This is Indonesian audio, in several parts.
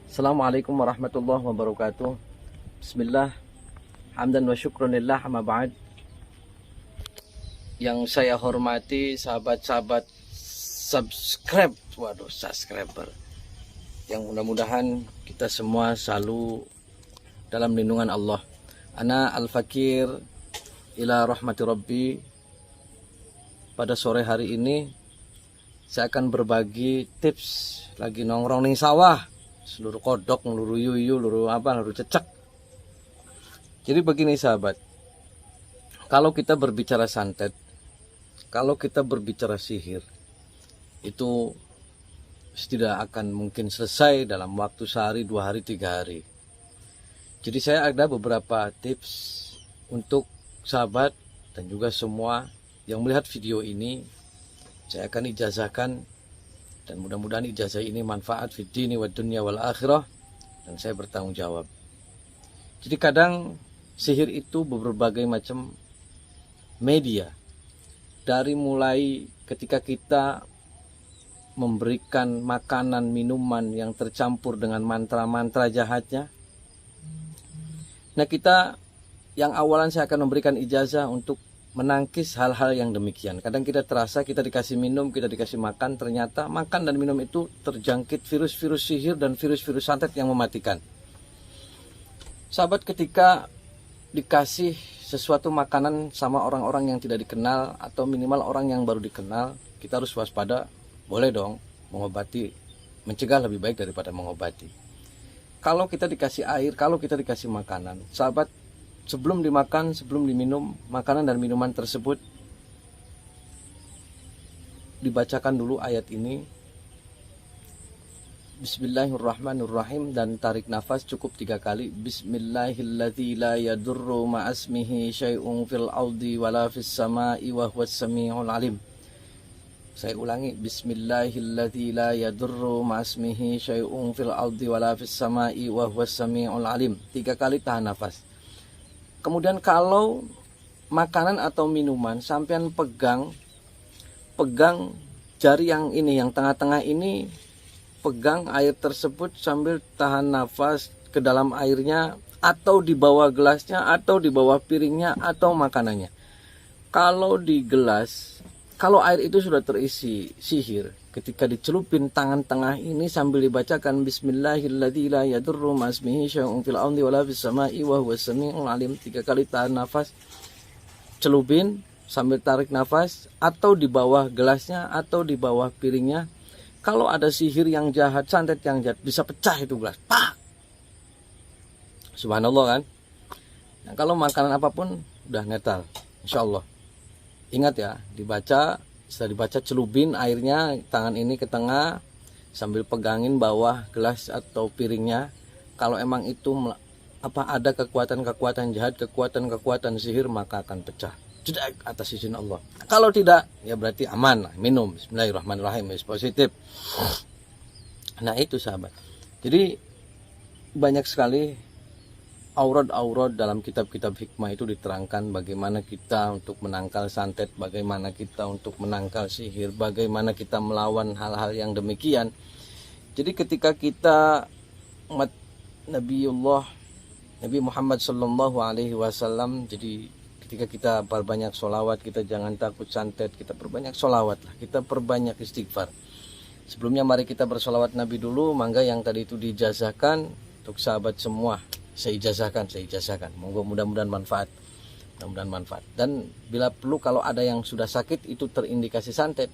Assalamualaikum warahmatullahi wabarakatuh. Bismillah, hamdan wa syukranillah, amma ba'd. Yang saya hormati sahabat-sahabat subscriber, yang mudah-mudahan kita semua selalu dalam lindungan Allah. Ana al-fakir ila rahmati rabbi. Pada sore hari ini saya akan berbagi tips lagi nongkrong ning sawah. Seluruh kodok, seluruh yuyu, seluruh cecek. Jadi begini sahabat, kalau kita berbicara santet, kalau kita berbicara sihir, itu tidak akan mungkin selesai dalam waktu sehari, 2 hari, 3 hari. Jadi saya ada beberapa tips untuk sahabat dan juga semua yang melihat video ini. Saya akan ijazahkan, dan mudah-mudahan ijazah ini manfaat fid dini wad dunya wal akhirah, dan saya bertanggung jawab. Jadi kadang sihir itu berbagai macam media. Dari mulai ketika kita memberikan makanan, minuman yang tercampur dengan mantra-mantra jahatnya. Nah, kita yang awalan saya akan memberikan ijazah untuk menangkis hal-hal yang demikian. Kadang kita terasa kita dikasih minum, kita dikasih makan, ternyata makan dan minum itu terjangkit virus-virus sihir dan virus-virus santet yang mematikan. Sahabat, ketika dikasih sesuatu makanan sama orang-orang yang tidak dikenal atau minimal orang yang baru dikenal, kita harus waspada. Boleh dong mengobati, mencegah lebih baik daripada mengobati. Kalau kita dikasih air, kalau kita dikasih makanan, sahabat, sebelum dimakan, sebelum diminum makanan dan minuman tersebut, dibacakan dulu ayat ini, Bismillahirrahmanirrahim, dan tarik nafas cukup 3 kali. Bismillahilladzi la yadurru ma'asmihi syai'un fil ardi wala fis sama'i wa huwas sami'ul alim. Saya ulangi, Bismillahilladzi la yadurru ma'asmihi syai'un fil ardi wala fis sama'i wa huwas sami'ul alim. 3 kali tahan nafas. Kemudian kalau makanan atau minuman sampean pegang jari yang ini, yang tengah-tengah ini, pegang air tersebut sambil tahan nafas ke dalam airnya, atau di bawah gelasnya, atau di bawah piringnya, atau makanannya. Kalau di gelas, kalau air itu sudah terisi sihir, ketika dicelupin tangan tengah ini sambil dibacakan Bismillahilladzi la yadurru ma'asmihi syai'un fil ardi wala fis sama'i wa huwas sami'ul alim. 3 kali tahan nafas, celupin sambil tarik nafas, atau di bawah gelasnya atau di bawah piringnya. Kalau ada sihir yang jahat, santet yang jahat, bisa pecah itu gelas. Pak! Subhanallah kan? Nah, kalau makanan apapun udah netral, insyaallah. Ingat ya, dibaca. Setelah dibaca, celupin airnya, tangan ini ke tengah sambil pegangin bawah gelas atau piringnya. Kalau emang itu ada kekuatan-kekuatan jahat, kekuatan-kekuatan sihir, maka akan pecah jedek atas izin Allah. Kalau tidak, ya berarti aman, minum Bismillahirrahmanirrahim, positif. Nah, itu sahabat. Jadi banyak sekali aurat-aurat dalam kitab-kitab hikmah itu diterangkan bagaimana kita untuk menangkal santet, bagaimana kita untuk menangkal sihir, bagaimana kita melawan hal-hal yang demikian. Jadi ketika kita umat Nabi Muhammad sallallahu alaihi wasallam, jadi ketika kita perbanyak sholawat, kita jangan takut santet, kita perbanyak sholawat lah, kita perbanyak istighfar. Sebelumnya mari kita bersolawat Nabi dulu, mangga yang tadi itu dijazahkan untuk sahabat semua. Saya ijazahkan. Moga mudah-mudahan manfaat. Dan bila perlu, kalau ada yang sudah sakit itu terindikasi santet,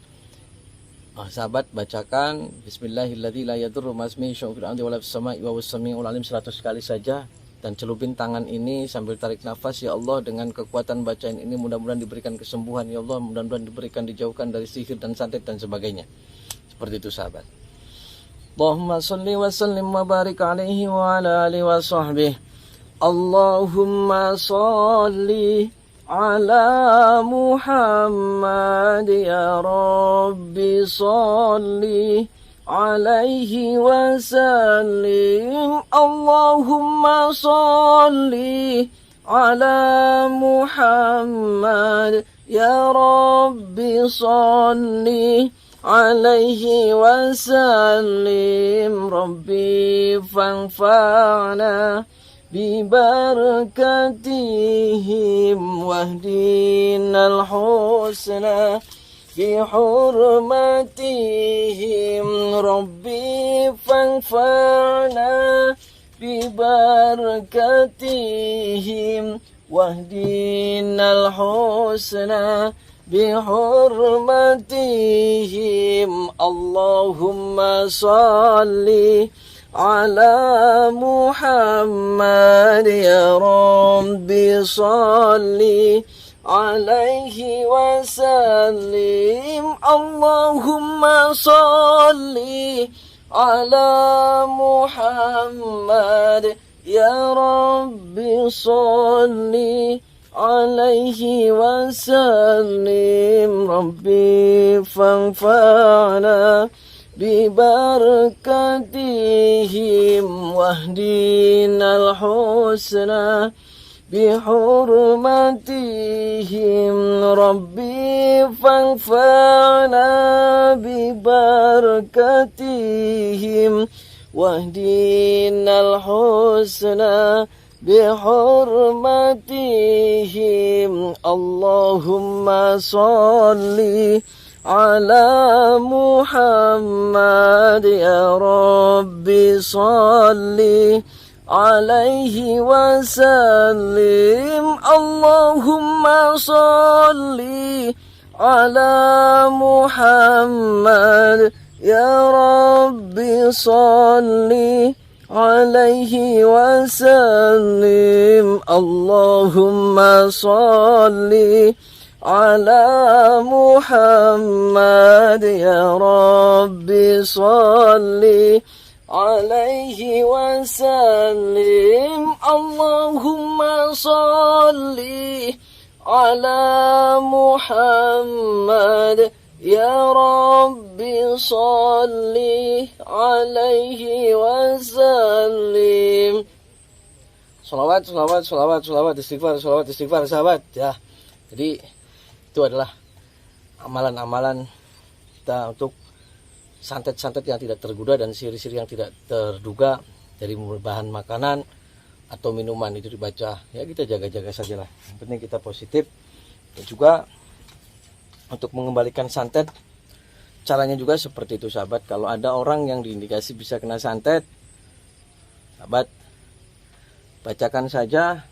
sahabat bacakan Bismillahilladzi la yadurru ma'asmihi syai'un fil ardi wala fis sama'i wa huwas sami'ul alim 100 kali saja, dan celupin tangan ini sambil tarik nafas. Ya Allah, dengan kekuatan bacaan ini mudah-mudahan diberikan kesembuhan. Ya Allah, mudah-mudahan diberikan dijauhkan dari sihir dan santet dan sebagainya. Seperti itu sahabat. Allahumma salli wa sallim wa barik alaihi wa ala alihi wa sahbihi. Allahumma salli ala Muhammad ya Rabbi, salli alaihi wa sallim. Allahumma salli ala Muhammad ya Rabbi, salli عليه وسلم ربي فانفعنا ببركتهم واهدنا الحسنى بحرمتهم ربي فانفعنا ببركتهم واهدنا الحسنى بحرمتهم اللهم صل على محمد يا ربي صل عليه وسلم اللهم صل على محمد يا ربي صل عليه وسلم ربي فانفعنا ببركتهم واهدنا الحسنى بحرمتهم ربي فانفعنا ببركتهم واهدنا الحسنى بحرمتهم اللهم صل على محمد يا ربي صل عليه وسلم اللهم صل على محمد يا ربي صل عليه وسلم اللهم صل على محمد يا ربي صل عليه وسلم اللهم صل على محمد يا ربي صل عليه وسلم. Sholawat, sholawat, sholawat, sholawat, istighfar, sholawat, istighfar, sahabat ya. Jadi itu adalah amalan-amalan kita untuk santet-santet yang tidak tergoda dan sihir-sihir yang tidak terduga dari bahan makanan atau minuman itu dibaca. Ya kita jaga-jaga sajalah. Yang penting kita positif. Dan juga untuk mengembalikan santet, caranya juga seperti itu sahabat. Kalau ada orang yang diindikasi bisa kena santet, sahabat bacakan saja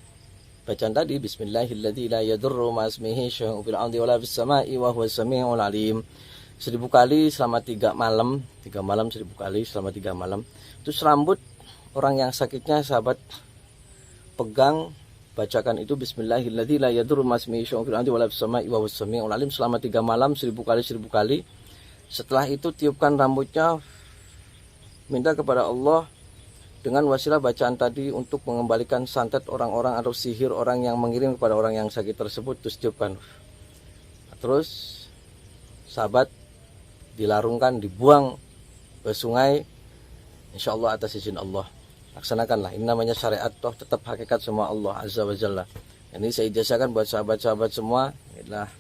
bacaan tadi, bismillahirrahmanirrahim la yadurru ma ismihi syai'un fil ardi wala fis sama'i wa huwas samiul alim. 1000 kali selama 3 malam, 3 malam 1000 kali selama 3 malam. Terus rambut orang yang sakitnya sahabat pegang, bacakan itu bismillahirrahmanirrahim la yadurru ma ismihi syai'un fil ardi wala fis sama'i wa huwas samiul alim selama 3 malam 1000 kali 1000 kali. Setelah itu tiupkan rambutnya, minta kepada Allah dengan wasilah bacaan tadi untuk mengembalikan santet orang-orang atau sihir orang yang mengirim kepada orang yang sakit tersebut. Terus tiupkan. Terus sahabat dilarungkan, dibuang ke sungai, insya Allah atas izin Allah. Laksanakanlah, ini namanya syariat, toh tetap hakikat semua Allah Azza wa Jalla. Ini saya ijazahkan buat sahabat-sahabat semua, inilah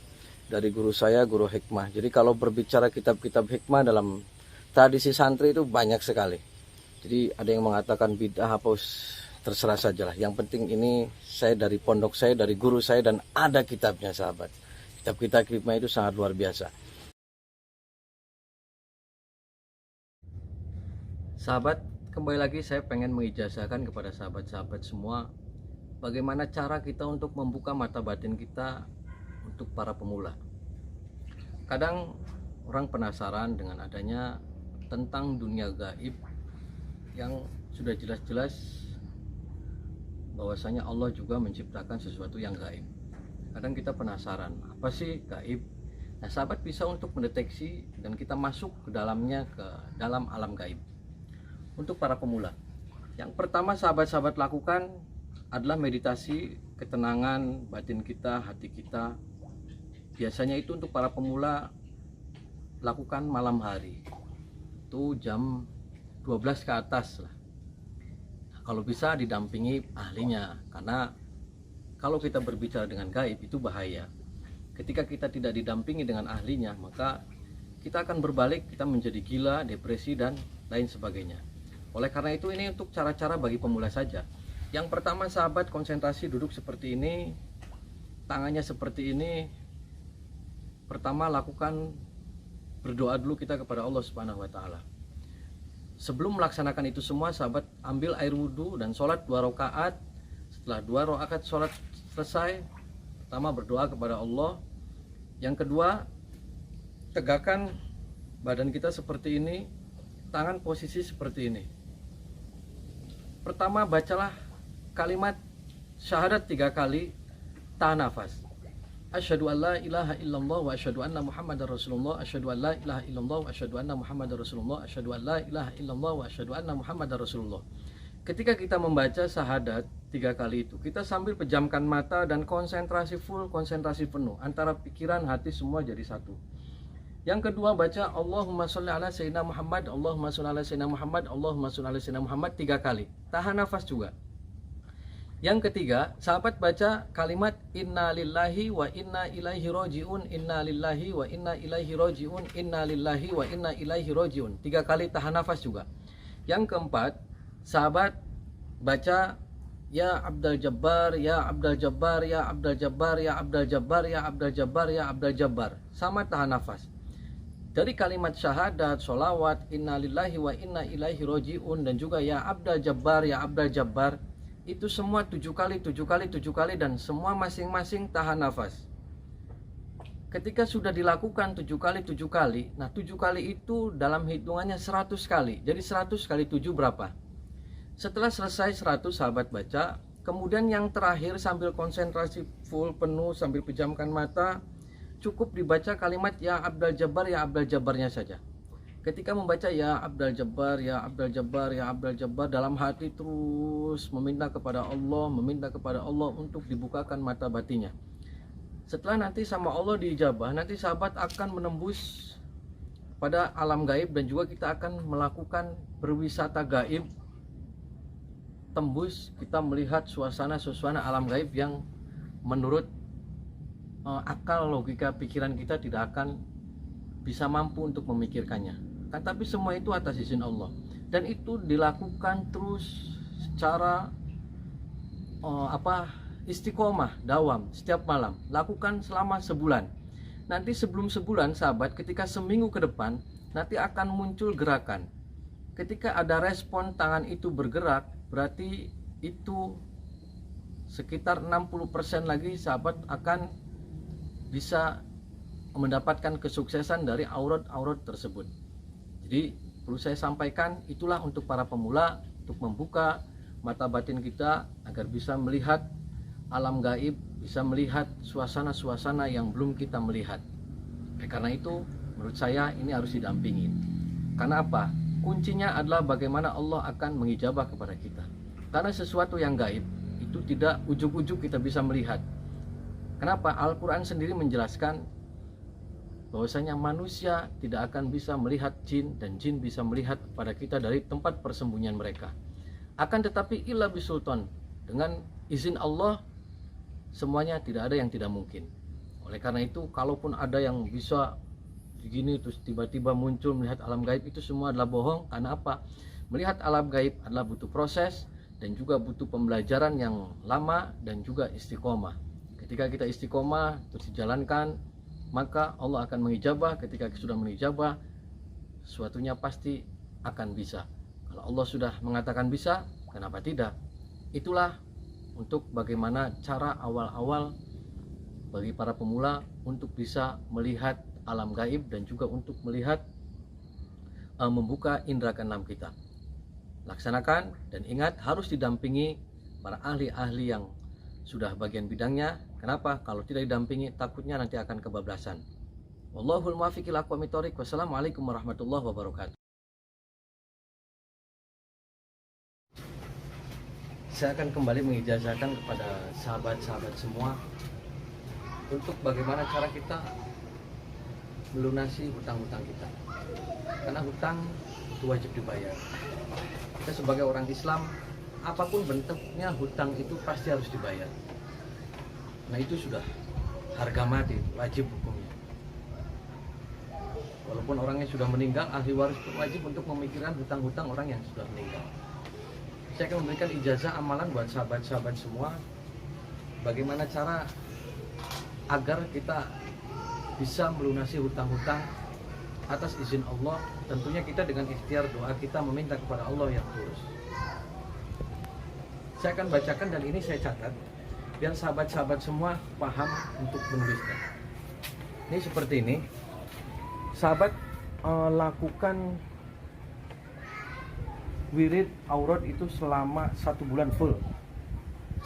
dari guru saya, guru hikmah. Jadi kalau berbicara kitab-kitab hikmah dalam tradisi santri itu banyak sekali. Jadi ada yang mengatakan bid'ah, apa, terserah sajalah. Yang penting ini saya dari pondok saya, dari guru saya, dan ada kitabnya sahabat. Kitab-kitab hikmah itu sangat luar biasa. Sahabat, kembali lagi saya pengen mengijazahkan kepada sahabat-sahabat semua bagaimana cara kita untuk membuka mata batin kita untuk para pemula. Kadang orang penasaran dengan adanya tentang dunia gaib yang sudah jelas-jelas bahwasanya Allah juga menciptakan sesuatu yang gaib. Kadang kita penasaran, apa sih gaib? Nah, sahabat bisa untuk mendeteksi dan kita masuk ke dalamnya, ke dalam alam gaib. Untuk para pemula, yang pertama sahabat-sahabat lakukan adalah meditasi, ketenangan batin kita, hati kita. Biasanya itu untuk para pemula lakukan malam hari, itu jam 12 ke atas lah. Nah, kalau bisa didampingi ahlinya, karena kalau kita berbicara dengan gaib itu bahaya. Ketika kita tidak didampingi dengan ahlinya, maka kita akan berbalik, kita menjadi gila, depresi, dan lain sebagainya. Oleh karena itu ini untuk cara-cara bagi pemula saja. Yang pertama sahabat, konsentrasi duduk seperti ini, tangannya seperti ini. Pertama lakukan berdoa dulu kita kepada Allah Subhanahu wa taala. Sebelum melaksanakan itu semua sahabat, ambil air wudhu dan sholat 2 rakaat. Setelah 2 rakaat sholat selesai, pertama berdoa kepada Allah. Yang kedua, tegakkan badan kita seperti ini, tangan posisi seperti ini. Pertama bacalah kalimat syahadat 3 kali, tahan nafas. Asyhadu an la ilaha illallah wa asyhadu anna Muhammadar Rasulullah, asyhadu an la ilaha illallah wa asyhadu anna Muhammadar Rasulullah, asyhadu an la ilaha illallah wa asyhadu anna Muhammadar Rasulullah. Ketika kita membaca syahadat 3 kali itu, kita sambil pejamkan mata dan konsentrasi full, konsentrasi penuh antara pikiran, hati semua jadi satu. Yang kedua baca Allahumma sholli ala sayyidina Muhammad, Allahumma sholli ala sayyidina Muhammad, Allahumma sholli ala sayyidina Muhammad 3 kali. Tahan nafas juga. Yang ketiga, sahabat baca kalimat inna lillahi wa inna ilaihi rojiun, inna lillahi wa inna ilaihi rojiun, inna lillahi wa inna ilaihi rojiun. 3 kali tahan nafas juga. Yang keempat, sahabat baca ya Abdul Jabbar, ya Abdul Jabbar, ya Abdul Jabbar, ya Abdul Jabbar, ya Abdul Jabbar, ya Abdul Jabbar. Sama tahan nafas. Dari kalimat syahadat, sholawat, inna lillahi wa inna ilaihi rojiun, dan juga ya Abdul Jabbar, ya Abdul Jabbar, itu semua 7 kali, 7 kali, 7 kali, dan semua masing-masing tahan nafas. Ketika sudah dilakukan 7 kali, 7 kali, nah 7 kali itu dalam hitungannya 100 kali. Jadi 100 kali 7 berapa? Setelah selesai 100 sahabat baca, kemudian yang terakhir sambil konsentrasi full penuh sambil pejamkan mata, cukup dibaca kalimat ya Abdul Jabbar, ya Abdul Jabbarnya saja. Ketika membaca ya Abdul Jabbar, ya Abdul Jabbar, ya Abdul Jabbar, dalam hati terus meminta kepada Allah untuk dibukakan mata batinnya. Setelah nanti sama Allah diijabah, nanti sahabat akan menembus pada alam gaib, dan juga kita akan melakukan berwisata gaib, tembus, kita melihat suasana alam gaib yang menurut akal, logika, pikiran kita tidak akan bisa mampu untuk memikirkannya. Tapi semua itu atas izin Allah, dan itu dilakukan terus secara istiqomah, dawam, setiap malam. Lakukan selama sebulan. Nanti sebelum sebulan sahabat, ketika seminggu ke depan, nanti akan muncul gerakan. Ketika ada respon tangan itu bergerak, berarti itu sekitar 60% lagi sahabat akan bisa mendapatkan kesuksesan dari aurat-aurat tersebut. Jadi perlu saya sampaikan, itulah untuk para pemula, untuk membuka mata batin kita agar bisa melihat alam gaib, bisa melihat suasana-suasana yang belum kita melihat. Karena itu menurut saya ini harus didampingi. Karena apa? Kuncinya adalah bagaimana Allah akan mengijabah kepada kita. Karena sesuatu yang gaib itu tidak ujug-ujug kita bisa melihat. Kenapa? Al-Quran sendiri menjelaskan bahwasanya manusia tidak akan bisa melihat jin, dan jin bisa melihat kepada kita dari tempat persembunyian mereka. Akan tetapi illa bisultan, dengan izin Allah semuanya tidak ada yang tidak mungkin. Oleh karena itu, kalaupun ada yang bisa begini terus tiba-tiba muncul melihat alam gaib, itu semua adalah bohong. Karena apa? Melihat alam gaib adalah butuh proses dan juga butuh pembelajaran yang lama dan juga istiqomah. Ketika kita istiqomah terus dijalankan, maka Allah akan mengijabah. Ketika sudah mengijabah, sesuatunya pasti akan bisa. Kalau Allah sudah mengatakan bisa, kenapa tidak? Itulah untuk bagaimana cara awal-awal bagi para pemula untuk bisa melihat alam gaib, dan juga untuk melihat membuka indera keenam kita. Laksanakan, dan ingat harus didampingi para ahli-ahli yang sudah bagian bidangnya. Kenapa? Kalau tidak didampingi, takutnya nanti akan kebablasan. Wallahul muwaffiq ila aqwamit thoriq. Wassalamualaikum warahmatullahi wabarakatuh. Saya akan kembali mengijazahkan kepada sahabat-sahabat semua untuk bagaimana cara kita melunasi hutang-hutang kita. Karena hutang itu wajib dibayar. Kita sebagai orang Islam, apapun bentuknya hutang itu pasti harus dibayar. Nah itu sudah harga mati, wajib hukumnya. Walaupun orangnya sudah meninggal, ahli waris pun wajib untuk memikirkan hutang-hutang orang yang sudah meninggal. Saya akan memberikan ijazah amalan buat sahabat-sahabat semua, bagaimana cara agar kita bisa melunasi hutang-hutang atas izin Allah. Tentunya kita dengan ikhtiar doa kita meminta kepada Allah yang tulus. Saya akan bacakan dan ini saya catat biar sahabat-sahabat semua paham untuk menulisnya. Ini seperti ini. Sahabat lakukan wirid aurat itu selama 1 bulan full.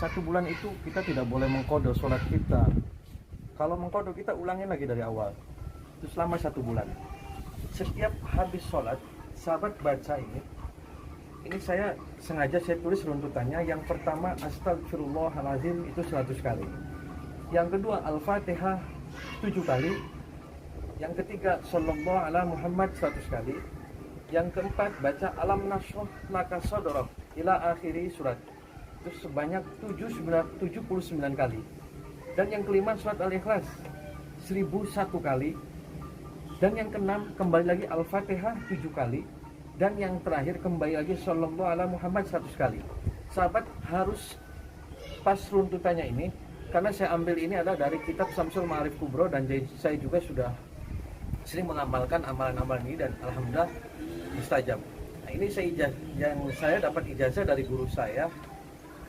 1 bulan itu kita tidak boleh mengkodo sholat kita. Kalau mengkodo kita ulangin lagi dari awal. Itu selama 1 bulan. Setiap habis sholat, sahabat baca ini. Ini saya sengaja saya tulis runtutannya. Yang pertama astagfirullahaladzim itu 100 kali. Yang kedua al-fatihah 7 kali. Yang ketiga sallallahu ala Muhammad 100 kali. Yang keempat baca alam nashrah laka sadrak ila akhiri surat. Itu sebanyak 79 kali. Dan yang kelima surat Al-Ikhlas 1001 kali. Dan yang keenam kembali lagi Al-Fatihah 7 kali. Dan yang terakhir kembali lagi sallallahu ala Muhammad 100 kali. Sahabat harus pas runtutannya ini, karena saya ambil ini adalah dari kitab Syamsul Ma'arif Kubro, dan saya juga sudah sering mengamalkan amalan-amalan ini dan alhamdulillah mustajab. Nah, ini saya dapat ijazah dari guru saya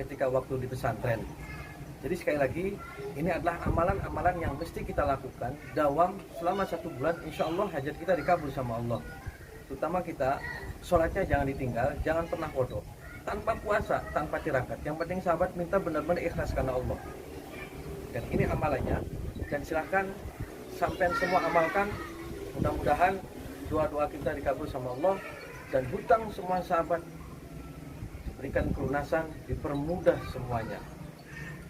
ketika waktu di pesantren. Jadi sekali lagi, ini adalah amalan-amalan yang mesti kita lakukan dawam selama 1 bulan. Insya Allah hajat kita dikabul sama Allah. Terutama kita sholatnya jangan ditinggal, jangan pernah bodoh, tanpa puasa, tanpa tirakat. Yang penting sahabat minta benar-benar ikhlas karena Allah. Dan ini amalannya. Dan silahkan sampai semua amalkan. Mudah-mudahan doa-doa kita dikabul sama Allah. Dan hutang semua sahabat diberikan kelunasan, dipermudah semuanya.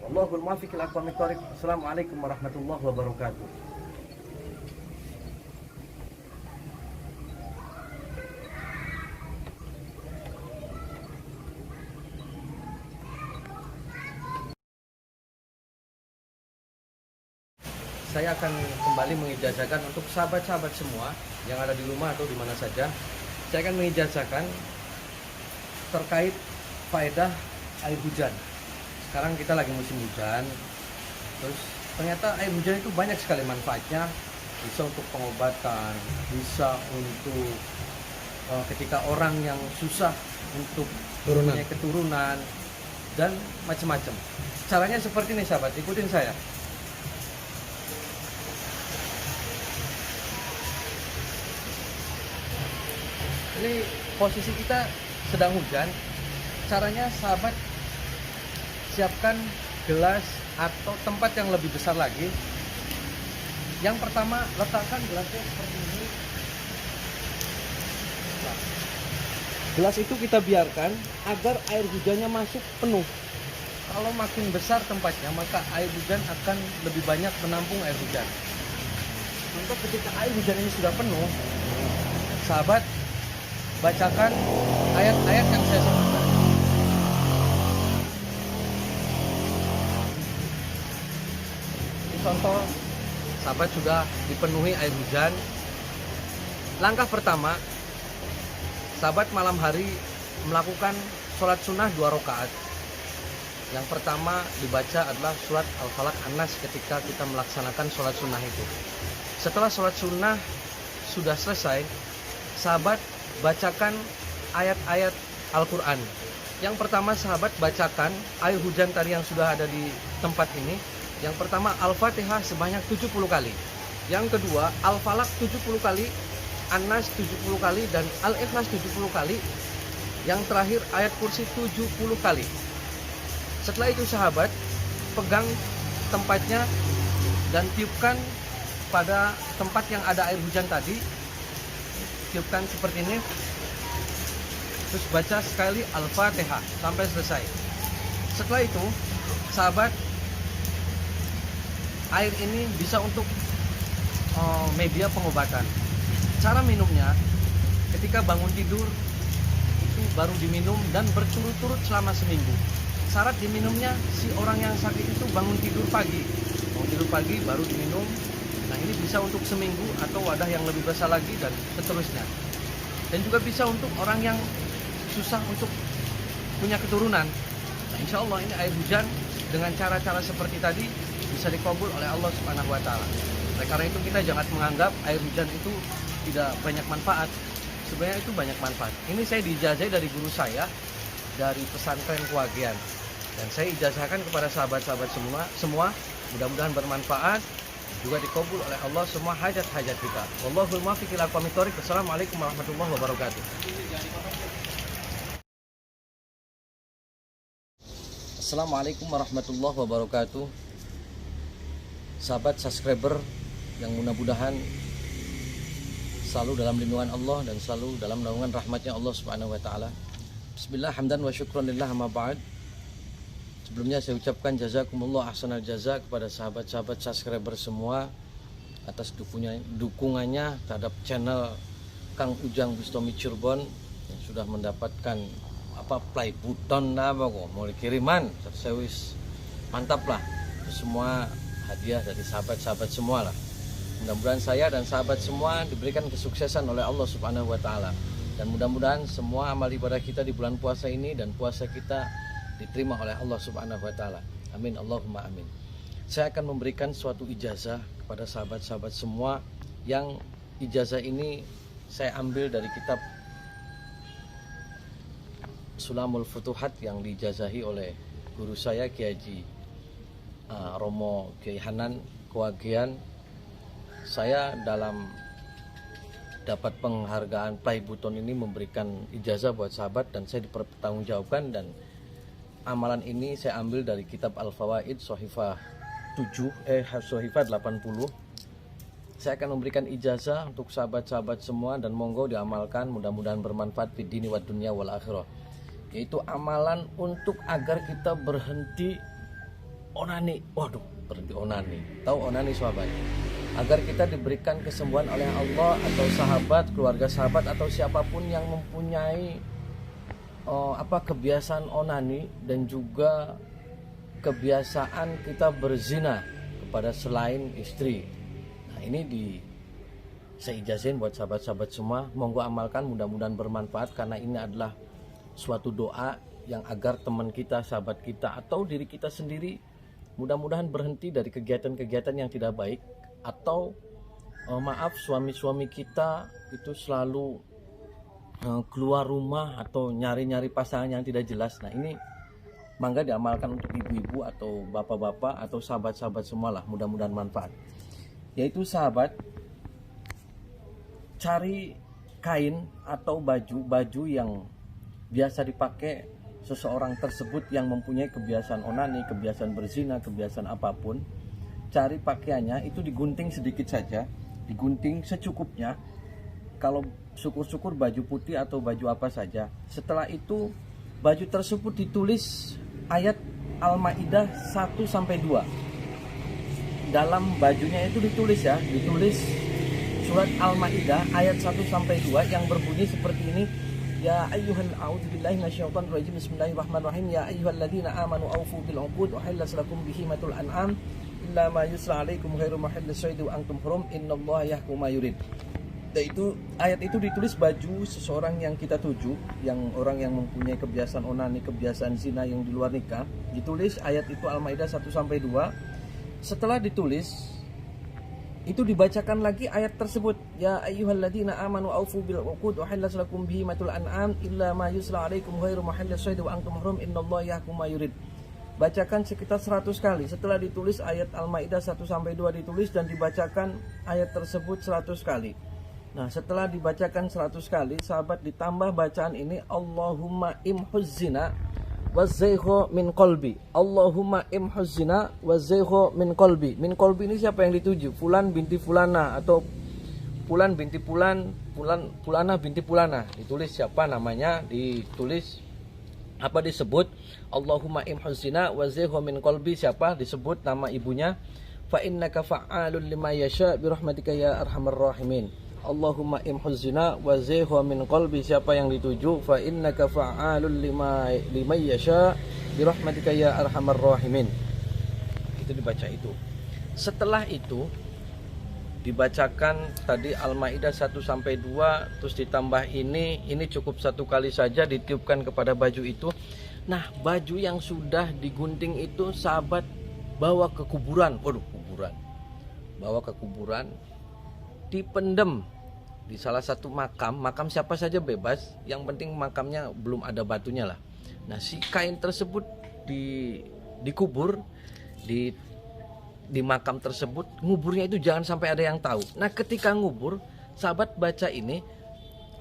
Wallahul muwaffiq ila aqwamit thoriq. Assalamualaikum warahmatullahi wabarakatuh. Saya akan kembali mengijazahkan untuk sahabat-sahabat semua yang ada di rumah atau di mana saja. Saya akan mengijazahkan terkait faedah air hujan. Sekarang kita lagi musim hujan. Terus ternyata air hujan itu banyak sekali manfaatnya. Bisa untuk pengobatan, bisa untuk ketika orang yang susah untuk punya keturunan dan macam-macam. Caranya seperti ini sahabat, ikutin saya. Ini posisi kita sedang hujan. Caranya sahabat siapkan gelas atau tempat yang lebih besar lagi. Yang pertama letakkan gelasnya seperti ini. Nah, gelas itu kita biarkan agar air hujannya masuk penuh. Kalau makin besar tempatnya maka air hujan akan lebih banyak menampung air hujan. Untuk ketika air hujan ini sudah penuh, sahabat bacakan ayat-ayat yang saya sebutkan. Ini contoh, sahabat sudah dipenuhi air hujan. Langkah pertama, sahabat malam hari melakukan sholat sunnah 2 rakaat. Yang pertama dibaca adalah surat Al-Falaq An-Nas ketika kita melaksanakan sholat sunnah itu. Setelah sholat sunnah sudah selesai, sahabat bacakan ayat-ayat Al-Quran. Yang pertama sahabat bacakan air hujan tadi yang sudah ada di tempat ini. Yang pertama Al-Fatihah sebanyak 70 kali. Yang kedua Al-Falaq 70 kali, An-Nas 70 kali, dan Al-Ikhlas 70 kali. Yang terakhir ayat kursi 70 kali. Setelah itu sahabat pegang tempatnya dan tiupkan pada tempat yang ada air hujan tadi. Tiupkan seperti ini. Terus baca sekali Al-Fatihah sampai selesai. Setelah itu sahabat, air ini bisa untuk media pengobatan. Cara minumnya ketika bangun tidur itu baru diminum dan berturut-turut selama seminggu. Syarat diminumnya si orang yang sakit itu bangun tidur pagi baru diminum Nah, ini bisa untuk seminggu atau wadah yang lebih besar lagi dan seterusnya. Dan juga bisa untuk orang yang susah untuk punya keturunan. Nah, insya Allah ini air hujan dengan cara-cara seperti tadi bisa dikabul oleh Allah Subhanahu wa taala. Oleh karena itu kita jangan menganggap air hujan itu tidak banyak manfaat. Sebenarnya itu banyak manfaat. Ini saya diijazahi dari guru saya dari pesantren Kewagian. Dan saya ijazahkan kepada sahabat-sahabat semua mudah-mudahan bermanfaat juga dikabul oleh Allah semua hajat-hajat kita. Wallahul muwaffiq ila aqwamit thoriq. Wassalamualaikum warahmatullahi wabarakatuh. Assalamualaikum warahmatullahi wabarakatuh. Sahabat subscriber yang mudah-mudahan selalu dalam lindungan Allah dan selalu dalam naungan rahmatnya Allah Subhanahu wa taala. Bismillah, hamdan wa syukran lillah, amma ba'd. Sebelumnya saya ucapkan jazakumullah ahsanal jaza kepada sahabat-sahabat subscriber semua atas dukungannya terhadap channel Kang Ujang Bustomi Cirebon yang sudah mendapatkan play button mau kiriman servis mantap lah. Itu semua hadiah dari sahabat-sahabat semua lah. Mudah-mudahan saya dan sahabat semua diberikan kesuksesan oleh Allah Subhanahu wa taala. Dan mudah-mudahan semua amal ibadah kita di bulan puasa ini dan puasa kita diterima oleh Allah Subhanahu wa taala. Amin, Allahumma amin. Saya akan memberikan suatu ijazah kepada sahabat-sahabat semua yang ijazah ini saya ambil dari kitab Sulamul Futuhat yang diijazahi oleh guru saya Kiai Haji Romo Kiai Hanan Kewagian. Saya dalam dapat penghargaan Play Button ini memberikan ijazah buat sahabat dan saya dipertanggungjawabkan, dan amalan ini saya ambil dari kitab Al-Fawaid Sohifah 80. Saya akan memberikan ijazah untuk sahabat-sahabat semua dan monggo diamalkan, mudah-mudahan bermanfaat di dini wa dunya wal akhirah. Yaitu amalan untuk agar kita berhenti onani. Waduh, berhenti onani. Tahu onani sahabat? Agar kita diberikan kesembuhan oleh Allah atau sahabat, keluarga sahabat atau siapapun yang mempunyai kebiasaan onani dan juga kebiasaan kita berzina kepada selain istri. Nah, ini saya ijazahin buat sahabat-sahabat semua, monggo amalkan, mudah-mudahan bermanfaat karena ini adalah suatu doa yang agar teman kita, sahabat kita atau diri kita sendiri mudah-mudahan berhenti dari kegiatan-kegiatan yang tidak baik, atau suami-suami kita itu selalu keluar rumah atau nyari-nyari pasangan yang tidak jelas. Nah, ini mangga diamalkan untuk ibu-ibu atau bapak-bapak atau sahabat-sahabat semualah, mudah-mudahan manfaat. Yaitu sahabat, cari kain atau baju yang biasa dipakai seseorang tersebut yang mempunyai kebiasaan onani, kebiasaan berzina, kebiasaan apapun. Cari pakaiannya itu digunting sedikit saja, digunting secukupnya. Kalau syukur-syukur baju putih atau baju apa saja. Setelah itu baju tersebut ditulis ayat Al-Maidah 1-2. Dalam bajunya itu ditulis surat Al-Maidah ayat 1-2 yang berbunyi seperti ini. Ya ayyuhal a'udzubillahi minasyaitonir rajim. Bismillahirrahmanirrahim. Ya ayyuhalladzina amanu aufu bil 'uqud wa hallas lakum bihimatul an'am illa ma yusla 'alaikum ghairu mahillis shaidi wa antum hurum innallaha yahkum ma yurid. Itu ayat itu ditulis baju seseorang yang kita tuju, yang orang yang mempunyai kebiasaan onani, kebiasaan zina yang di luar nikah. Ditulis ayat itu Al-Maidah 1-2. Setelah ditulis itu dibacakan lagi ayat tersebut. Ya ayyuhalladzina amanu aufu bil 'uqud wa hallas lakum bihimatul an'am illa ma yusla 'alaikum ghairu mahillis shaidi wa antum hurum innallaha yahkum ma yurid. Bacakan sekitar 100 kali. Setelah ditulis ayat Al-Maidah 1-2 ditulis dan dibacakan ayat tersebut 100 kali. Nah, setelah dibacakan 100 kali, sahabat ditambah bacaan ini, Allahumma imhuzzina wazzayhu min qalbi. Allahumma imhuzzina wazzayhu min qalbi. Min qalbi ini siapa yang dituju? Fulan binti fulana atau Fulan binti fulan, fulana binti fulana. Ditulis siapa namanya, ditulis disebut Allahumma imhuzzina wazzayhu min qalbi, siapa disebut nama ibunya. Fa innaka fa'alun lima yasha birahmatika ya arhamar rahimin. Allahumma imhuzzina wa zayhu min qalbi, siapa yang dituju, fa innaka fa'alul lima yasha birahmatika ya arhamar rahimin. Itu dibaca itu. Setelah itu dibacakan tadi Al-Maidah 1 sampai 2, terus ditambah ini cukup 1 kali saja ditiupkan kepada baju itu. Nah, baju yang sudah digunting itu sahabat bawa ke kuburan. Waduh, kuburan. Bawa ke kuburan, dipendem di salah satu makam siapa saja bebas, yang penting makamnya belum ada batunya lah. Nah, si kain tersebut dikubur di makam tersebut. Nguburnya itu jangan sampai ada yang tahu. Nah, ketika ngubur, sahabat baca ini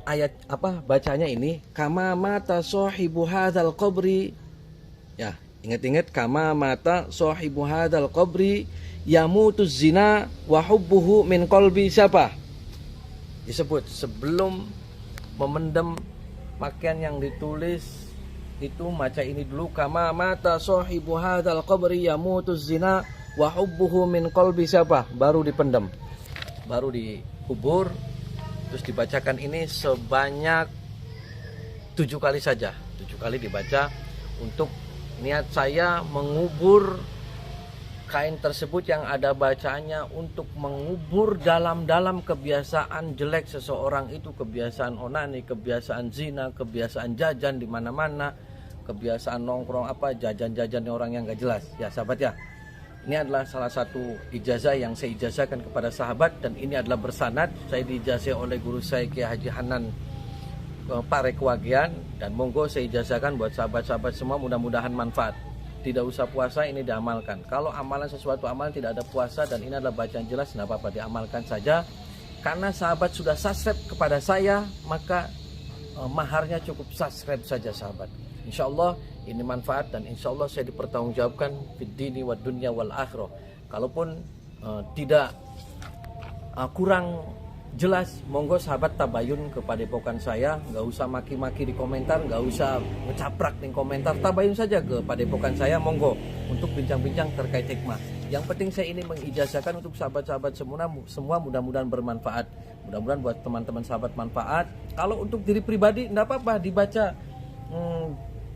ayat bacanya ini, kama mata sahibu hadzal qabri. Ya, ingat-ingat, kama mata sahibu hadzal qabri yamutuz zina wa hubbuhu min qalbi siapa? Disebut sebelum memendam pakaian yang ditulis itu, baca ini dulu, kama mata sahibu hadzal qabri yamutuz zina wa hubbuhu min qalbi siapa? Baru dipendam, baru dikubur. Terus dibacakan ini sebanyak 7 kali saja. 7 kali dibaca untuk niat saya mengubur kain tersebut yang ada bacaannya, untuk mengubur dalam-dalam kebiasaan jelek seseorang itu, kebiasaan onani, kebiasaan zina, kebiasaan jajan di mana-mana, kebiasaan nongkrong jajan-jajan orang yang gak jelas. Ya sahabat ya, ini adalah salah satu ijazah yang saya ijazahkan kepada sahabat, dan ini adalah bersanad. Saya diijazah oleh guru saya Kiai Haji Hanan Parekwagian, dan monggo saya ijazahkan buat sahabat-sahabat semua, mudah-mudahan manfaat. Tidak usah puasa, ini diamalkan. Kalau amalan sesuatu amalan tidak ada puasa dan ini adalah bacaan jelas, tidak apa-apa, diamalkan saja. Karena sahabat sudah subscribe kepada saya, maka maharnya cukup subscribe saja sahabat. Insya Allah ini manfaat, dan insya Allah saya dipertanggungjawabkan fid dini wad dunya wal akhirah. Kalaupun tidak kurang jelas, monggo sahabat tabayun ke padepokan saya. Nggak usah maki-maki di komentar, nggak usah ngecaprak di komentar, tabayun saja ke padepokan saya, monggo, untuk bincang-bincang terkait hikmah. Yang penting saya ini mengijazahkan untuk sahabat-sahabat semua, mudah-mudahan bermanfaat. Mudah-mudahan buat teman-teman sahabat manfaat. Kalau untuk diri pribadi tidak apa-apa, dibaca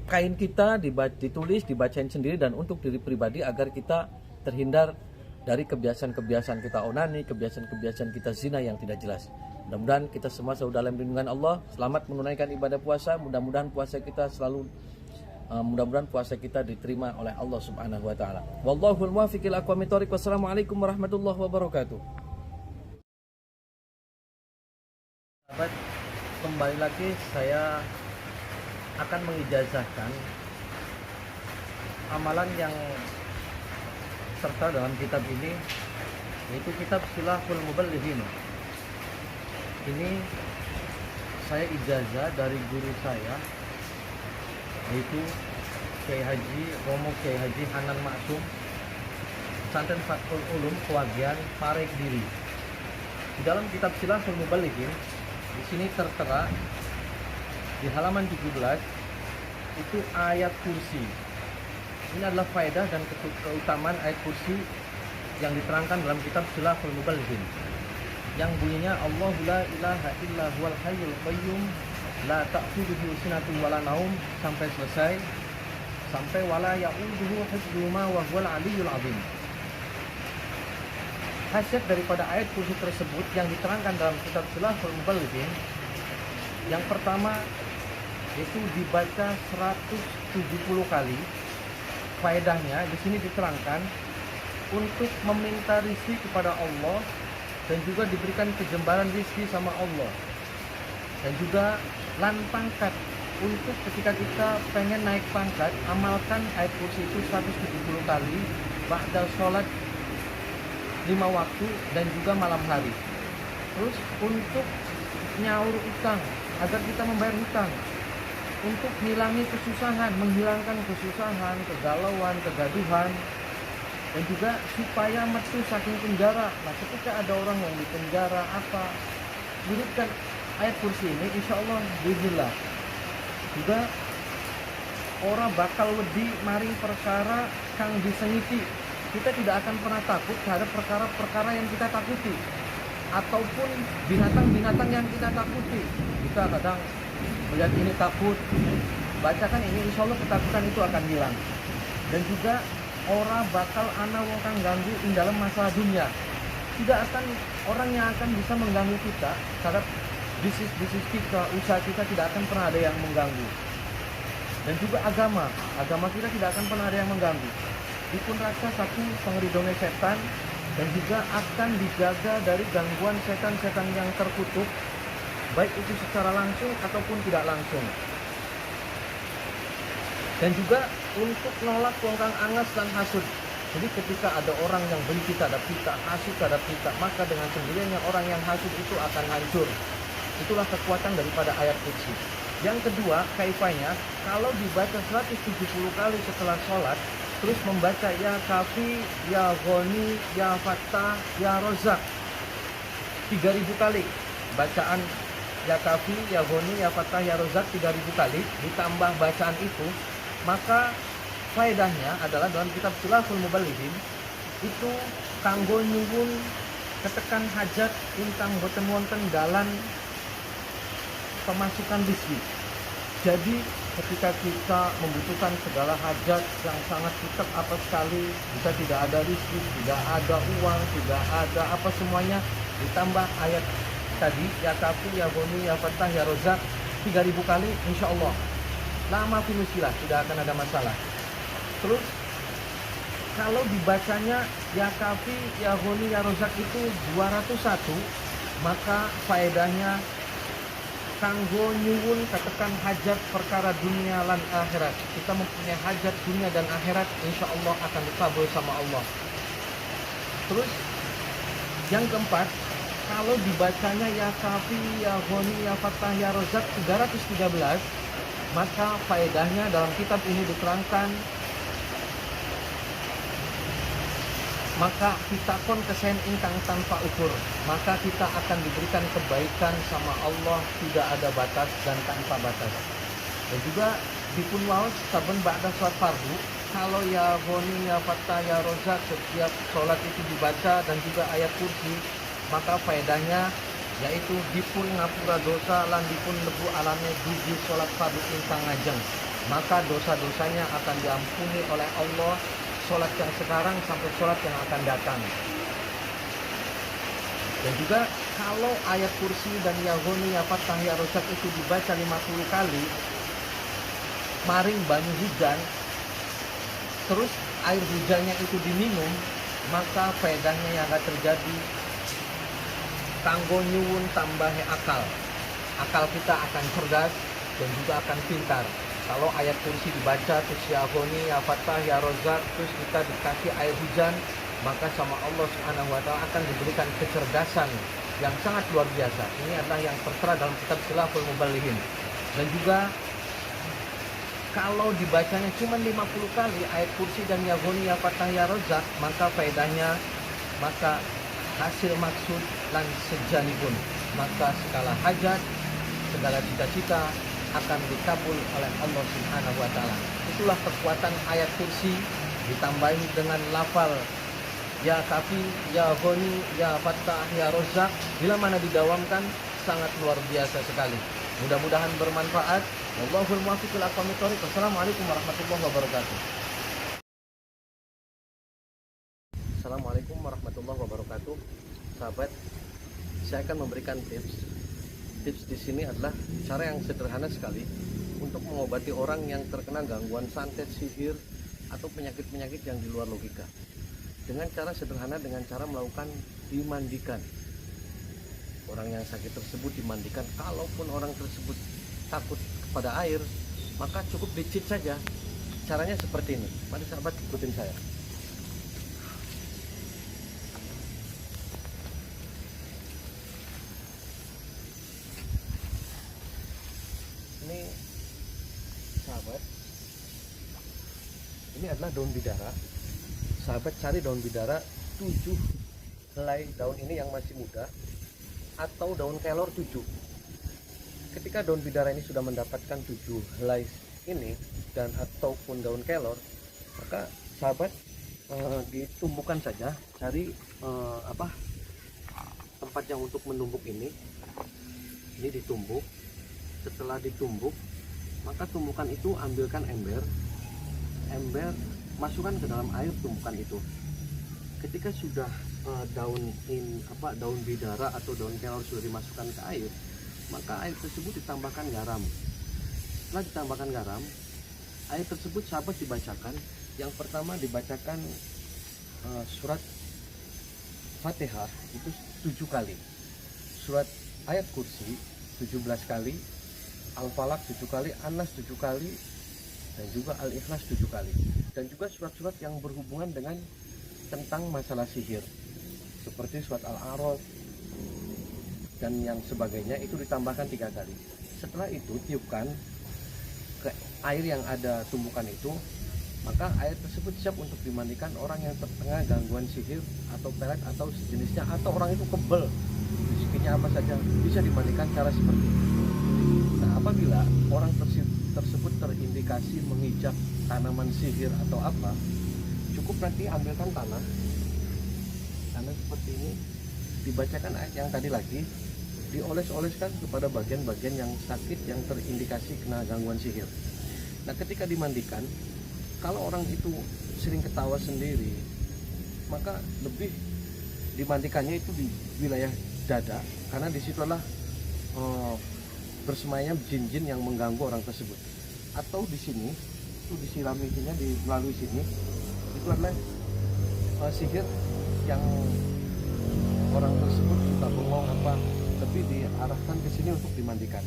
kain kita, ditulis, dibacain sendiri, dan untuk diri pribadi agar kita terhindar dari kebiasaan-kebiasaan kita onani, kebiasaan-kebiasaan kita zina yang tidak jelas. Mudah-mudahan kita semua selalu dalam lindungan Allah. Selamat menunaikan ibadah puasa. Mudah-mudahan puasa kita diterima oleh Allah Subhanahu wa taala. Wallahul muwaffiq ila aqwamit thoriq. Wassalamualaikum warahmatullahi wabarakatuh. Sahabat, kembali lagi saya akan mengijazahkan amalan yang serta dalam kitab ini, yaitu kitab Shilahul Muballighin. Ini saya ijazah dari guru saya, yaitu Kiai Haji Romo Kiai Haji Hanan Maksum, Pesantren Fathul Ulum Kewagian Parek Diri. Di dalam kitab Shilahul Muballighin, di sini tertera di halaman 17 itu ayat kursi. Ini adalah faedah dan keutamaan ayat kursi yang diterangkan dalam kitab Shilahul Muballighin, yang bunyinya Allahu la ilaha illa huwal hayyul qayyum la ta'khudhuhu sinatun wala naum, sampai selesai, sampai wala ya'uduhu hifdzuhuma wa huwal aliyyul azim. Khasiat daripada ayat kursi tersebut yang diterangkan dalam kitab Shilahul Muballighin, yang pertama itu dibaca 170 kali. Faedahnya di sini diterangkan untuk meminta rizki kepada Allah, dan juga diberikan kejembaran rizki sama Allah, dan juga pangkat. Untuk ketika kita pengen naik pangkat, amalkan ayat kursi itu 170 kali ba'da sholat 5 waktu dan juga malam hari. Terus untuk nyaur utang, agar kita membayar hutang, untuk menghilangkan kesusahan, kegalauan, kegaduhan, dan juga supaya metu saking penjara. Nah, ketika ada orang yang di penjara dudukkan ayat kursi ini, insya Allah bismillah juga orang bakal wedi maring perkara kang disengiti. Kita tidak akan pernah takut terhadap perkara-perkara yang kita takuti, ataupun binatang-binatang yang kita takuti. Kita kadang melihat ini takut, bacakan ini, insya Allah ketakutan itu akan hilang. Dan juga orang bakal ana wong kang ganggu ing dalam masalah dunia. tidak akan orang yang akan bisa mengganggu kita terhadap bisnis kita, usaha kita tidak akan pernah ada yang mengganggu. Dan juga agama kita tidak akan pernah ada yang mengganggu. Dipun rasa satu pengeridone setan, dan juga akan dijaga dari gangguan setan-setan yang terkutuk, baik itu secara langsung ataupun tidak langsung. Dan juga untuk nolak kongkang angas dan hasud. Jadi ketika ada orang yang benci terhadap kita, hasud terhadap kita, maka dengan sendirinya orang yang hasud itu akan hancur. Itulah kekuatan daripada ayat kursi. Yang kedua, kaifanya, kalau dibaca 170 kali setelah sholat, terus membaca ya kafi, ya ghani, ya fattah, ya rozak 3000 kali. Bacaan ya kafi, ya ghani, ya fattah, ya rozak 3000 kali, ditambah bacaan itu, maka faedahnya adalah dalam kitab Shilaful Muballighin itu kanggo nyuwun ketekan hajat ingkang boten wonten dalan pemasukan rizki. Jadi ketika kita membutuhkan segala hajat yang sangat kita apa sekali, bisa tidak ada rizki, tidak ada uang, tidak ada apa semuanya, ditambah ayat tadi ya kafi, ya ghani, ya fattah, ya rozak 3000 kali, insya Allah lama finusilah, tidak akan ada masalah. Terus kalau dibacanya ya kafi, ya ghani, ya rozak itu 201, maka faedahnya kanggo nyuwun ketekan hajat perkara dunia lan akhirat. Kita mempunyai hajat dunia dan akhirat, insya Allah akan dikabul sama Allah. Terus yang keempat, kalau dibacanya ya kafi, ya ghani, ya fattah, ya rozak 313, maka faedahnya dalam kitab ini diterangkan, maka kita kon kesen ingkang tanpa ukur, maka kita akan diberikan kebaikan sama Allah tidak ada batas dan tanpa batas. Dan juga dipun waos saben ba'da sholat fardu, kalau ya ghani, ya fattah, ya rozak setiap sholat itu dibaca dan juga ayat kursi, maka faedahnya yaitu dipun ngapura dosa lan dipun lebu alame dugi sholat fardu ingkang ngajeng, maka dosa-dosanya akan diampuni oleh Allah, sholat yang sekarang sampai sholat yang akan datang. Dan juga kalau ayat kursi dan ya ghani, ya fattah, ya rozak itu dibaca 50 kali, maring banyu hujan, terus air hujannya itu diminum, maka faedahnya yang akan terjadi kanggo nyuwun tambahe akal kita akan cerdas dan juga akan pintar. Kalau ayat kursi dibaca terus ya ghani, ya fattah, ya rozak, terus kita dikasih air hujan, maka sama Allah Subhanahu wa taala akan diberikan kecerdasan yang sangat luar biasa. Ini adalah yang tertera dalam kitab Shilaful Muballighin. Dan juga kalau dibacanya cuma 50 kali ayat kursi dan ya ghani, ya fattah, ya rozak, maka faedahnya, maka hasil maksud lan sejanipun, maka segala hajat, segala cita-cita akan dikabul oleh Allah Subhanahu wa taala. Itulah kekuatan ayat kursi ditambahi dengan lafal ya kafi, ya ghani, ya fattah, ya rozak, bila mana didawamkan sangat luar biasa sekali. Mudah-mudahan bermanfaat. Wallahul muwaffiq ila aqwamit thoriq. Wassalamualaikum warahmatullahi wabarakatuh. Assalamualaikum warahmatullahi wabarakatuh. Sahabat, saya akan memberikan tips. Tips di sini adalah cara yang sederhana sekali untuk mengobati orang yang terkena gangguan santet, sihir, atau penyakit-penyakit yang di luar logika. Dengan cara sederhana, dengan cara melakukan dimandikan. Orang yang sakit tersebut dimandikan. Kalaupun orang tersebut takut kepada air, maka cukup dicit saja. Caranya seperti ini. Mari sahabat ikutin saya. Ini sahabat, ini adalah daun bidara. Sahabat cari daun bidara 7 helai daun ini yang masih muda, atau daun kelor 7. Ketika daun bidara ini sudah mendapatkan 7 helai ini dan ataupun daun kelor, maka sahabat ditumbuhkan saja, cari tempat yang untuk menumbuk ini ditumbuk. Setelah ditumbuk, maka tumbukan itu ambilkan ember, masukkan ke dalam air tumbukan itu. Ketika sudah daun bidara atau daun kelor sudah dimasukkan ke air, maka air tersebut ditambahkan garam. Setelah ditambahkan garam, air tersebut sahabat dibacakan. Yang pertama dibacakan surat Fatihah itu 7 kali, surat ayat kursi 17 kali, Al-Falaq 7 kali, An-Nas 7 kali, dan juga Al-Ikhlas 7 kali. Dan juga surat-surat yang berhubungan dengan tentang masalah sihir seperti surat Al-A'raf dan yang sebagainya itu ditambahkan 3 kali. Setelah itu tiupkan ke air yang ada tumbukan itu, maka air tersebut siap untuk dimandikan orang yang terkena gangguan sihir atau pelet atau sejenisnya, atau orang itu kebal rezekinya apa saja, bisa dimandikan cara seperti itu. Nah, apabila orang tersebut terindikasi mengijak tanaman sihir atau apa, cukup nanti ambilkan tanah seperti ini, dibacakan ayat yang tadi lagi, dioles-oleskan kepada bagian-bagian yang sakit yang terindikasi kena gangguan sihir. Nah, ketika dimandikan, kalau orang itu sering ketawa sendiri, maka lebih dimandikannya itu di wilayah dada, karena disitulah bersemayam jin-jin yang mengganggu orang tersebut. Atau di sini itu disilaminya melalui sini, itu adalah sihir yang orang tersebut suka bengong apa, lebih diarahkan ke sini untuk dimandikan.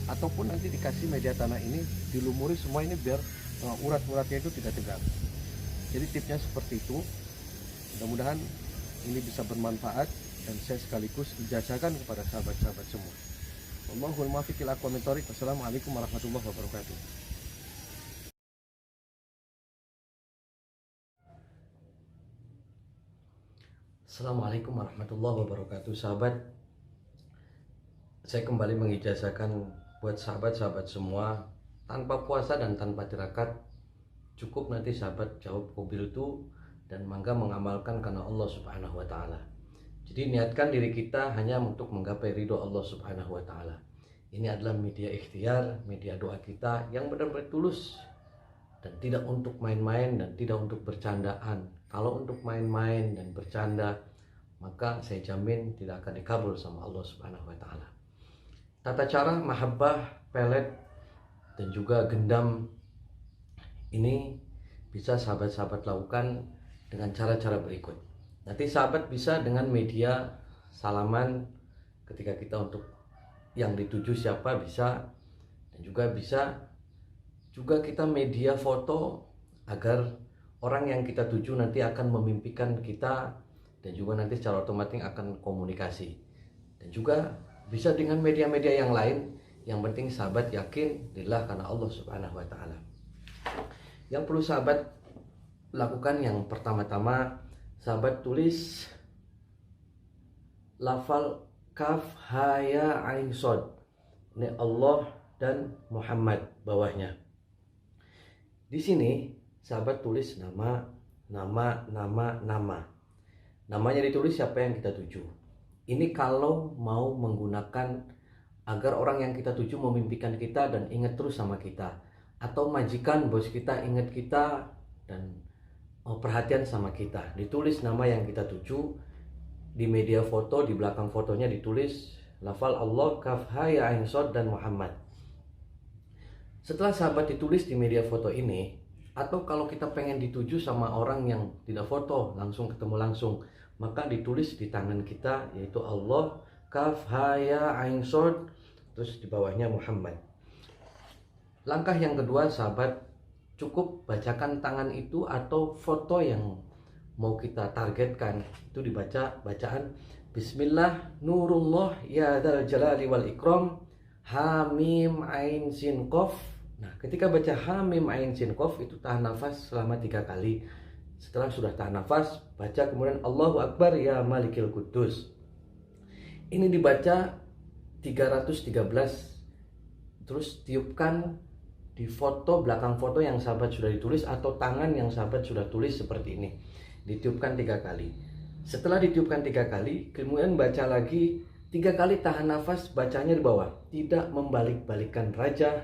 Ataupun nanti dikasih media tanah ini dilumuri semua ini biar urat-uratnya itu tidak tegang. Jadi tipsnya seperti itu. Mudah-mudahan ini bisa bermanfaat dan saya sekaligus ijazahkan kepada sahabat-sahabat semua. Wallahul muwaffiq ila aqwamit thoriq. Wassalamualaikum warahmatullahi wabarakatuh. Assalamualaikum warahmatullahi wabarakatuh. Sahabat, saya kembali mengijazahkan buat sahabat-sahabat semua, tanpa puasa dan tanpa tirakat, cukup nanti sahabat jawab qabiltu dan mangga mengamalkan karena Allah Subhanahu wa taala. Jadi niatkan diri kita hanya untuk menggapai ridho Allah Subhanahu wa taala. Ini adalah media ikhtiar, media doa kita yang benar-benar tulus dan tidak untuk main-main dan tidak untuk bercandaan. Kalau untuk main-main dan bercanda, maka saya jamin tidak akan dikabul sama Allah Subhanahu wa taala. Tata cara mahabbah, pelet, dan juga gendam ini bisa sahabat-sahabat lakukan dengan cara-cara berikut. Nanti sahabat bisa dengan media salaman ketika kita untuk yang dituju siapa bisa, dan juga bisa juga kita media foto agar orang yang kita tuju nanti akan memimpikan kita, dan juga nanti secara otomatis akan komunikasi. Dan juga bisa dengan media-media yang lain. Yang penting sahabat yakin lillah karena Allah Subhanahu wa taala. Yang perlu sahabat lakukan yang pertama-tama, sahabat tulis lafal kaf ha ya ain shad. Ini Allah dan Muhammad bawahnya. Di sini sahabat tulis nama. Namanya ditulis siapa yang kita tuju. Ini kalau mau menggunakan agar orang yang kita tuju memimpikan kita dan ingat terus sama kita, atau majikan bos kita ingat kita dan perhatian sama kita. Ditulis nama yang kita tuju di media foto, di belakang fotonya ditulis lafal Allah, kaf ha ya ain shad dan Muhammad. Setelah sahabat ditulis di media foto ini, atau kalau kita pengen dituju sama orang yang tidak foto, langsung ketemu langsung, maka ditulis di tangan kita yaitu Allah, kaf ha ya ain shad, terus di bawahnya Muhammad. Langkah yang kedua, sahabat cukup bacakan tangan itu atau foto yang mau kita targetkan, itu dibaca bacaan Bismillah Nurullah ya dzal jalali wal ikram ha mim ain sin qaf. Nah, ketika baca ha mim ain sin qaf itu tahan nafas selama 3 kali. Setelah sudah tahan nafas, baca kemudian Allahu Akbar ya Malikil Quddus. Ini dibaca 313, terus tiupkan di foto, belakang foto yang sahabat sudah ditulis atau tangan yang sahabat sudah tulis seperti ini. Ditiupkan 3 kali. Setelah ditiupkan 3 kali, kemudian baca lagi 3 kali, tahan nafas, bacanya di bawah. Tidak membalik-balikan raja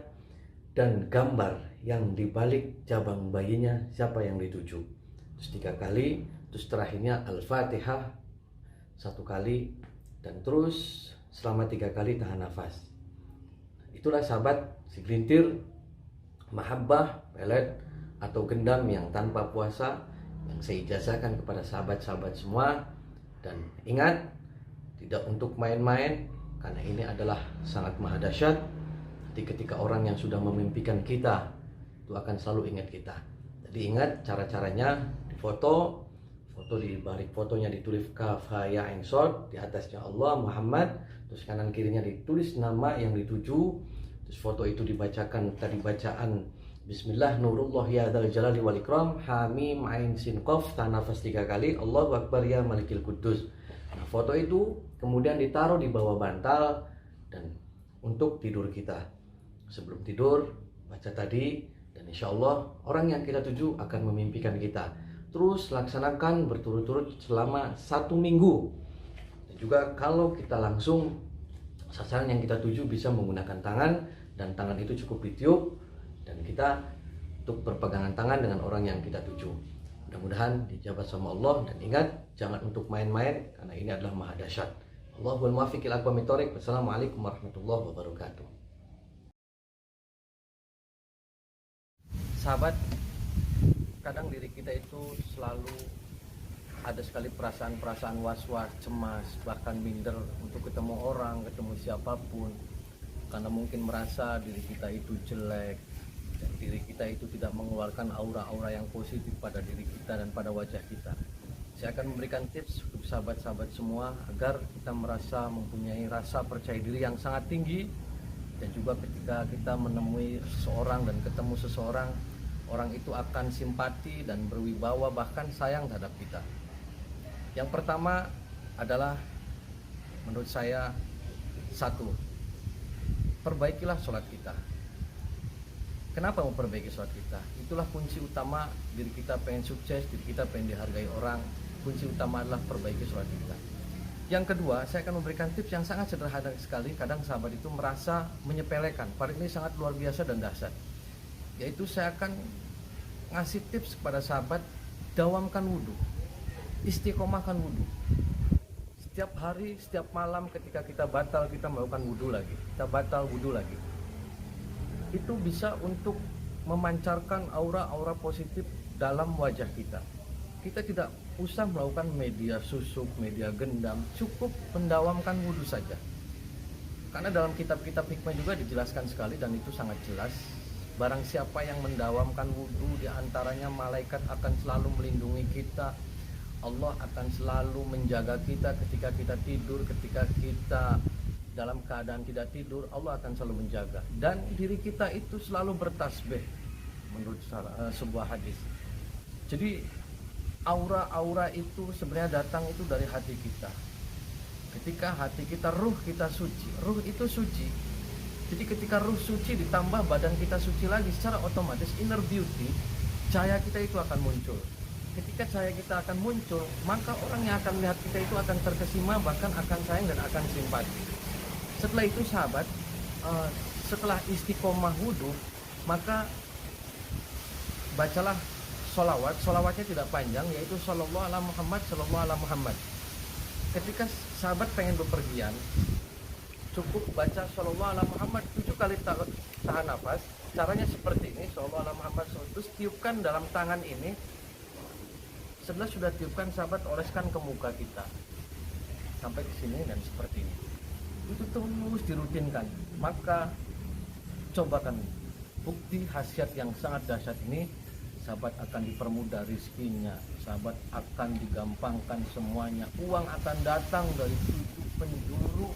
dan gambar yang dibalik jabang bayinya siapa yang dituju. terus 3 kali, terus terakhirnya Al-Fatihah 1 kali, dan terus selama 3 kali tahan nafas. Itulah sahabat segelintir mahabbah, pelet atau gendam yang tanpa puasa yang saya ijazahkan kepada sahabat-sahabat semua. Dan ingat, tidak untuk main-main, karena ini adalah sangat maha dahsyat. Jadi ketika orang yang sudah memimpikan kita itu akan selalu ingat kita. Jadi ingat cara-caranya, difoto, foto di balik fotonya ditulis kaf ha ya ain shad, di atasnya Allah Muhammad, terus kanan kirinya ditulis nama yang dituju, terus foto itu dibacakan tadi bacaan Bismillah nurullah ya dzal jalali wal ikram, ha mim ain sin qaf, nafas 3 kali, Allahu akbar ya malikil quddus. Nah, foto itu kemudian ditaruh di bawah bantal dan untuk tidur kita. Sebelum tidur baca tadi, dan insya Allah orang yang kita tuju akan memimpikan kita. Terus laksanakan berturut-turut selama 1 minggu. Dan juga kalau kita langsung sasaran yang kita tuju bisa menggunakan tangan, dan tangan itu cukup ditiup, dan kita untuk berpegangan tangan dengan orang yang kita tuju. Mudah-mudahan dijabah sama Allah, dan ingat jangan untuk main-main karena ini adalah maha dahsyat. Allahul muwaffiq ila aqwamit thoriq. Wassalamualaikum warahmatullahi wabarakatuh. Sahabat, kadang diri kita itu selalu ada sekali perasaan-perasaan was-was, cemas, bahkan minder untuk ketemu orang, ketemu siapapun, karena mungkin merasa diri kita itu jelek dan diri kita itu tidak mengeluarkan aura-aura yang positif pada diri kita dan pada wajah kita. Saya akan memberikan tips untuk sahabat-sahabat semua agar kita merasa mempunyai rasa percaya diri yang sangat tinggi, dan juga ketika kita menemui seseorang dan ketemu seseorang, orang itu akan simpati dan berwibawa, bahkan sayang terhadap kita. Yang pertama adalah menurut saya, 1, perbaikilah sholat kita. Kenapa memperbaiki sholat kita? Itulah kunci utama. Diri kita pengen sukses, diri kita pengen dihargai orang, kunci utama adalah perbaiki sholat kita. Yang kedua, saya akan memberikan tips yang sangat sederhana sekali. Kadang sahabat itu merasa menyepelekan, padahal ini sangat luar biasa dan dahsyat. Yaitu saya akan ngasih tips kepada sahabat, dawamkan wudhu, istiqomahkan wudhu. Setiap hari, setiap malam ketika kita batal, kita melakukan wudhu lagi, kita batal wudhu lagi. Itu bisa untuk memancarkan aura-aura positif dalam wajah kita. Kita tidak usah melakukan media susuk, media gendam, cukup mendawamkan wudhu saja. Karena dalam kitab-kitab hikmah juga dijelaskan sekali, dan itu sangat jelas. Barang siapa yang mendawamkan wudhu, diantaranya malaikat akan selalu melindungi kita, Allah akan selalu menjaga kita ketika kita tidur, ketika kita dalam keadaan tidak tidur, Allah akan selalu menjaga. Dan diri kita itu selalu bertasbih menurut sebuah hadis. Jadi aura-aura itu sebenarnya datang itu dari hati kita. Ketika hati kita, ruh kita suci, ruh itu suci. Jadi ketika ruh suci ditambah badan kita suci lagi, secara otomatis inner beauty, cahaya kita itu akan muncul. Ketika cahaya kita akan muncul, maka orang yang akan melihat kita itu akan terkesima, bahkan akan sayang dan akan simpati. Setelah itu sahabat, setelah istiqomah wudhu, maka bacalah sholawat. Sholawatnya tidak panjang, yaitu Sallallahu ala Muhammad, Sallallahu ala Muhammad. Ketika sahabat pengen bepergian, cukup baca Sallallahu ala Muhammad 7 kali tahan nafas. Caranya seperti ini, Sallallahu ala Muhammad, terus tiupkan dalam tangan ini. Setelah sudah tiupkan, sahabat oleskan ke muka kita sampai ke sini dan seperti ini. Itu terus dirutinkan. Maka cobakan bukti khasiat yang sangat dahsyat ini. Sahabat akan dipermudah rizkinya, sahabat akan digampangkan semuanya, uang akan datang dari 7 penjuru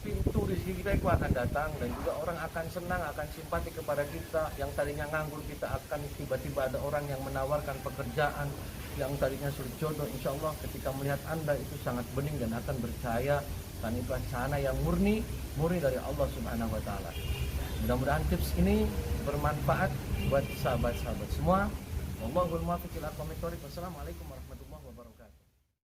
pintu rezeki kita itu akan datang, dan juga orang akan senang, akan simpati kepada kita. Yang tadinya nganggur, kita akan tiba-tiba ada orang yang menawarkan pekerjaan. Yang tadinya sulit jodoh, insya Allah ketika melihat Anda itu sangat bening dan akan percaya, dan itu sana yang murni dari Allah Subhanahu wa Ta'ala. Mudah-mudahan tips ini bermanfaat buat sahabat-sahabat semua. Wallahul muwaffiq ila aqwamit thoriq. Wassalamualaikum warahmatullahi wabarakatuh.